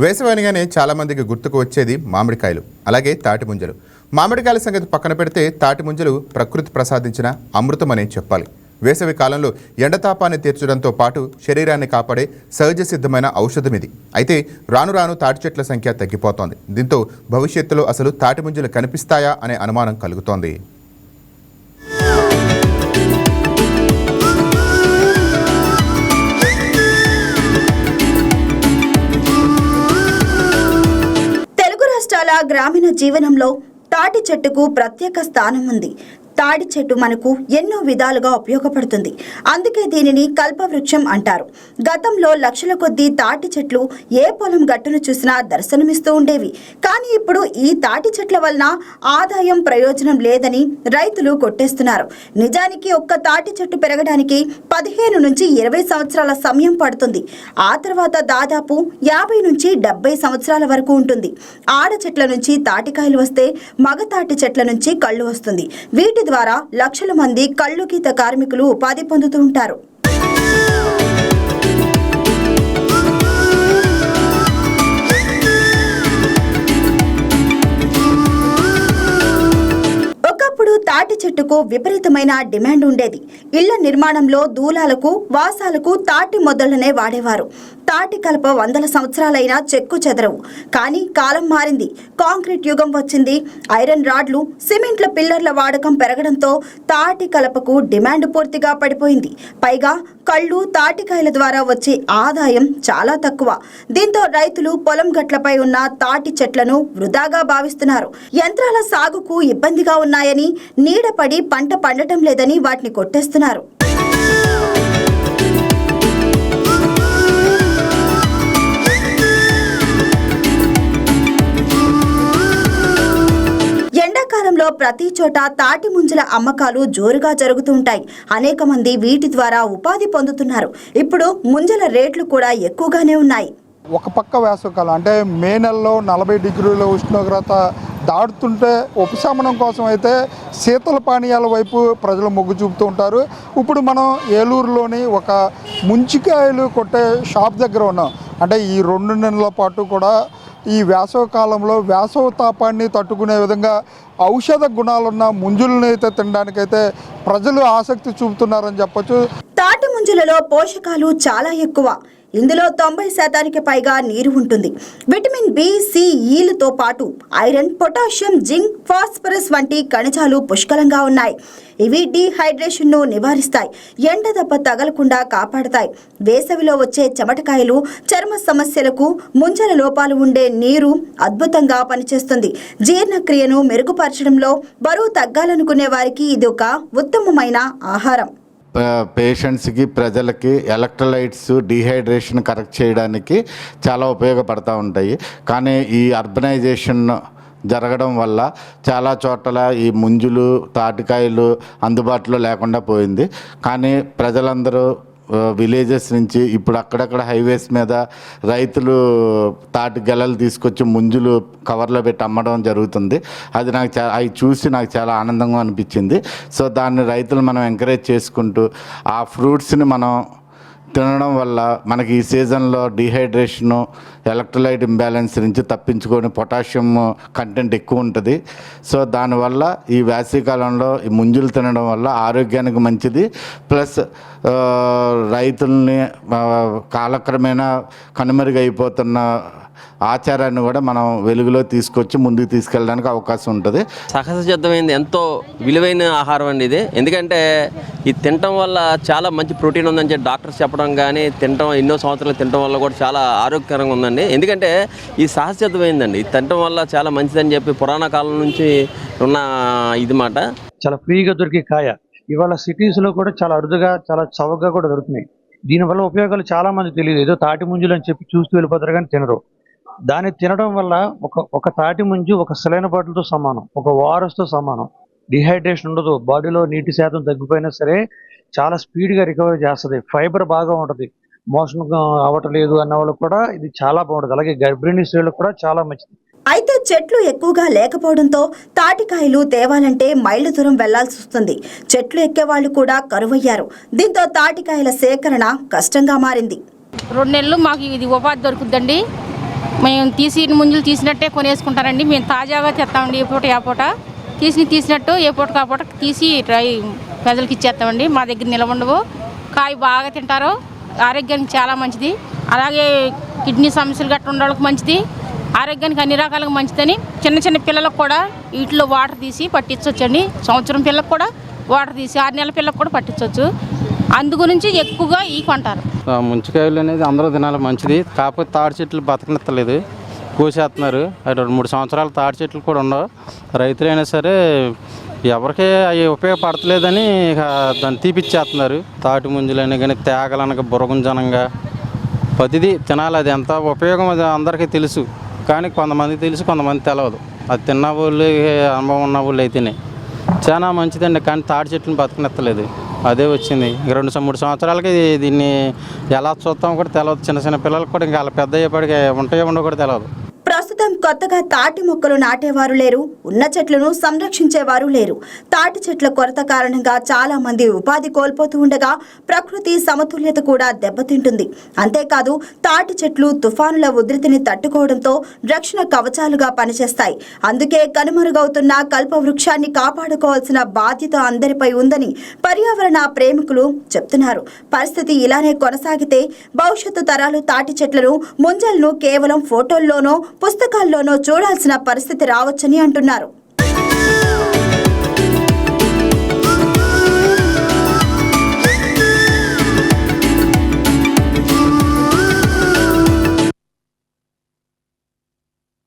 వేసవనిగానే చాలామందికి గుర్తుకు వచ్చేది మామిడికాయలు, అలాగే తాటి ముంజలు. మామిడికాయల సంగతి పక్కన పెడితే తాటి ముంజలు ప్రకృతి ప్రసాదించిన అమృతమనే చెప్పాలి. వేసవి కాలంలో ఎండతాపాన్ని తీర్చడంతో పాటు శరీరాన్ని కాపాడే సహజ సిద్ధమైన ఔషధం ఇది. అయితే రాను రాను తాటి చెట్ల సంఖ్య తగ్గిపోతోంది. దీంతో భవిష్యత్తులో అసలు తాటి ముంజలు కనిపిస్తాయా అనే అనుమానం కలుగుతోంది. గ్రామీణ జీవనంలో తాటి చెట్టుకు ప్రత్యేక స్థానం ఉంది. తాటి చెట్టు మనకు ఎన్నో విధాలుగా ఉపయోగపడుతుంది. అందుకే దీనిని కల్పవృక్షం అంటారు. గతంలో లక్షల కొద్దీ తాటి చెట్లు ఏ పొలం గట్టును చూసినా దర్శనమిస్తూ ఉండేవి. కానీ ఇప్పుడు ఈ తాటి చెట్ల వలన ఆదాయం ప్రయోజనం లేదని రైతులు కొట్టేస్తున్నారు. నిజానికి ఒక్క తాటి చెట్టు పెరగడానికి 15 నుంచి 20 సంవత్సరాల సమయం పడుతుంది. ఆ తర్వాత దాదాపు 50 నుంచి 70 సంవత్సరాల వరకు ఉంటుంది. ఆడ చెట్ల నుంచి తాటికాయలు వస్తే మగ తాటి చెట్ల నుంచి కళ్ళు వస్తుంది. వీటి ద్వారా లక్షల మంది కళ్ళు గీత కార్మికులు ఉపాధి పొందుతూ ఉంటారు. ఒకప్పుడు తాటి చెట్టుకు విపరీతమైన డిమాండ్ ఉండేది. ఇళ్ల నిర్మాణంలో దూలాలకు వాసాలకు తాటి మొదళ్లనే వాడేవారు. తాటి కలప 100 సంవత్సరాలైనా చెక్కు చెదరవు. కానీ కాలం మారింది. కాంక్రీట్ యుగం వచ్చింది. ఐరన్ రాడ్లు, సిమెంట్ల పిల్లర్ల వాడకం పెరగడంతో తాటి కలపకు డిమాండ్ పూర్తిగా పడిపోయింది. పైగా కళ్ళు తాటికాయల ద్వారా వచ్చే ఆదాయం చాలా తక్కువ. దీంతో రైతులు పొలం గట్లపై ఉన్న తాటి చెట్లను వృధాగా భావిస్తున్నారు. యంత్రాల సాగుకు ఇబ్బందిగా ఉన్నాయని, నీడపడి పంట పండటం లేదని వాటిని కొట్టేస్తున్నారు. ఎండాకాలంలో ప్రతి చోట తాటి ముంజల అమ్మకాలు జోరుగా జరుగుతూ ఉంటాయి. అనేక మంది వీటి ద్వారా ఉపాధి పొందుతున్నారు. ఇప్పుడు ముంజల రేట్లు కూడా ఎక్కువగానే ఉన్నాయి. ఒక పక్క వేసవికాలం అంటే మే నెలలో 40 డిగ్రీల ఉష్ణోగ్రత దాటుతుంటే ఉపశమనం కోసం అయితే శీతల పానీయాల వైపు ప్రజలు మొగ్గు చూపుతూ ఉంటారు. ఇప్పుడు మనం ఏలూరులోని ఒక ముంచికాయలు కొట్టే షాప్ దగ్గర ఉన్నాం. అంటే ఈ 2 నెలల పాటు కూడా ఈ వేసవి కాలంలో వేసవి తాపాన్ని తట్టుకునే విధంగా ఔషధ గుణాలున్న ముంజులను అయితే తినడానికైతే ప్రజలు ఆసక్తి చూపుతున్నారని చెప్పొచ్చు. తాటి ముంజలలో పోషకాలు చాలా ఎక్కువ. ఇందులో 90% పైగా నీరు ఉంటుంది. విటమిన్ బి, సి, ఈలతో పాటు ఐరన్, పొటాషియం, జింక్, ఫాస్ఫరస్ వంటి ఖనిజాలు పుష్కలంగా ఉన్నాయి. ఇవి డీహైడ్రేషన్ను నివారిస్తాయి, ఎండ దెబ్బ తగలకుండా కాపాడతాయి. వేసవిలో వచ్చే చెమటకాయలు, చర్మ సమస్యలకు ముంజల లోపాలు ఉండే నీరు అద్భుతంగా పనిచేస్తుంది. జీర్ణక్రియను మెరుగుపరచడంలో, బరువు తగ్గాలనుకునే వారికి ఇది ఒక ఉత్తమమైన ఆహారం. పేషెంట్స్కి, ప్రజలకి ఎలక్ట్రోలైట్స్, డీహైడ్రేషన్ కరెక్ట్ చేయడానికి చాలా ఉపయోగపడతా ఉంటాయి. కానీ ఈ అర్బనైజేషన్ జరగడం వల్ల చాలా చోట్ల ఈ ముంజులు, తాటికాయలు అందుబాటులో లేకుండా పోయింది. కానీ ప్రజలందరూ విలేజెస్ నుంచి ఇప్పుడు అక్కడక్కడ హైవేస్ మీద రైతులు తాటి గెలలు తీసుకొచ్చి ముంజులు కవర్లో పెట్టి అమ్మడం జరుగుతుంది. అది నాకు అవి చూసి నాకు చాలా ఆనందంగా అనిపించింది. సో దాన్ని రైతులు మనం ఎంకరేజ్ చేసుకుంటూ ఆ ఫ్రూట్స్ని మనం తినడం వల్ల మనకి ఈ సీజన్లో డీహైడ్రేషను, ఎలక్ట్రోలైట్ ఇంబ్యాలెన్స్ నుంచి తప్పించుకొని పొటాషియం కంటెంట్ ఎక్కువ ఉంటుంది. సో దానివల్ల ఈ వేసవికాలంలో ఈ ముంజులు తినడం వల్ల ఆరోగ్యానికి మంచిది. ప్లస్ రైతుల్ని కాలక్రమేణా కనుమరుగైపోతున్న ఆచారాన్ని కూడా మనం వెలుగులో తీసుకొచ్చి ముందుకు తీసుకెళ్ళడానికి అవకాశం ఉంటుంది. సహజ సిద్ధమైంది, ఎంతో విలువైన ఆహారం అండి ఇది. ఎందుకంటే ఇది తినటం వల్ల చాలా మంచి ప్రోటీన్ ఉందని చెప్పి డాక్టర్స్ చెప్పడం, కానీ తినటం ఎన్నో సంవత్సరాలు తినటం వల్ల కూడా చాలా ఆరోగ్యకరంగా ఉందండి. ఎందుకంటే ఇది సహజ సిద్ధమైందండి. ఇది తినటం వల్ల చాలా మంచిదని చెప్పి పురాణ కాలం నుంచి ఉన్న ఇది మాట. చాలా ఫ్రీగా దొరికే కాయ ఇవాళ సిటీస్లో కూడా చాలా అరుదుగా, చాలా చౌకగా కూడా దొరుకుతున్నాయి. దీనివల్ల ఉపయోగాలు చాలా మంది తెలియదు. ఏదో తాటి ముంజులు అని చెప్పి చూస్తూ వెళ్ళిపోతారు కానీ తినరు. దాన్ని తినడం వల్ల ఒక తాటి ముంజు ఒక సెలైన బాటిల్తో సమానం, ఒక వారస్తో సమానం. డిహైడ్రేషన్ ఉండదు, బాడీలో నీటి శాతం తగ్గిపోయినా సరే చాలా స్పీడ్గా రికవరీ చేస్తుంది. ఫైబర్ బాగా ఉంటుంది. మోషన్ అవ్వట్లేదు అన్న వాళ్ళకి కూడా ఇది చాలా బాగుంటుంది. అలాగే గర్భిణీ స్త్రీలకు కూడా చాలా మంచిది. అయితే చెట్లు ఎక్కువగా లేకపోవడంతో తాటికాయలు తేవాలంటే మైళ్ళ దూరం వెళ్లాల్సి వస్తుంది. చెట్లు ఎక్కేవాళ్లు కూడా కరువయ్యారు. దీంతో తాటికాయల సేకరణ కష్టంగా మారింది. 2 నెలలు మాకు ఇది ఉపాధి దొరుకుతుందండి. మేము ముంజులు తీసినట్టే కొనేసుకుంటారండి. మేము తాజాగా తెస్తామండి. ఏ పూట తీసినట్టు ఏ పూట కాపూట తీసి ప్రజలకు ఇచ్చేస్తామండి. మా దగ్గర నిలవండవు. కాయ బాగా తింటారు, ఆరోగ్యానికి చాలా మంచిది. అలాగే కిడ్నీ సమస్యలు గట్రా ఉన్న వాళ్ళకి మంచిది, ఆరోగ్యానికి అన్ని రకాలుగా మంచిదని చిన్న పిల్లలకు కూడా వీటిలో వాటర్ తీసి పట్టించవచ్చండి. సంవత్సరం పిల్లలకు కూడా వాటర్ తీసి 6 నెలల పిల్లలకు కూడా పట్టించవచ్చు. అందు గురించి ఎక్కువగా కొంటారు. ముంచికాయలు అనేది అందరూ తినాలి, మంచిది. కాకపోతే తాడి చెట్లు బతకనెత్తలేదు, కోసేస్తున్నారు. 2-3 సంవత్సరాలు తాడి చెట్లు కూడా ఉండవు. రైతులైనా సరే ఎవరికి అవి ఉపయోగపడతలేదని ఇక దాన్ని తీపిచ్చేస్తున్నారు. తాటి ముంజలైనా కానీ తేగలనక బురగుంజనంగా ప్రతిదీ తినాలి. అది ఎంత ఉపయోగం అది అందరికీ తెలుసు, కానీ కొంతమందికి తెలుసు, కొంతమంది తెలియదు. అది తిన్న వాళ్ళు, అనుభవం ఉన్న వాళ్ళు అయితేనే చాలా మంచిదండి. కానీ తాడి చెట్లను బతకనెత్తలేదు, అదే వచ్చింది. 2-3 సంవత్సరాలకి దీన్ని ఎలా చూస్తామో కూడా తెలియదు. చిన్న పిల్లలకు కూడా ఇంకా అలా పెద్ద అయ్యేపటికి ఉంటాయో ఉండవు కూడా తెలియదు. ప్రస్తుతం కొత్తగా తాటి మొక్కలు నాటేవారు లేరు, ఉన్న చెట్లను సంరక్షించేవారు లేరు. తాటి చెట్ల కొరత కారణంగా చాలా మంది ఉపాధి కోల్పోతూ ఉండగా ప్రకృతి సమతుల్యత కూడా దెబ్బతింటుంది. అంతేకాదు తాటి చెట్లు తుఫానుల ఉధృతిని తట్టుకోవడంతో రక్షణ కవచాలుగా పనిచేస్తాయి. అందుకే కనుమరుగవుతున్న కల్పవృక్షాన్ని కాపాడుకోవాల్సిన బాధ్యత అందరిపై ఉందని పర్యావరణ ప్రేమికులు చెప్తున్నారు. పరిస్థితి ఇలానే కొనసాగితే భవిష్యత్తు తరాలు తాటి చెట్లను, ముంజలను కేవలం ఫోటోల్లోనో పుస్తకాల్లోనో చూడాల్సిన పరిస్థితి రావచ్చని అంటున్నారు.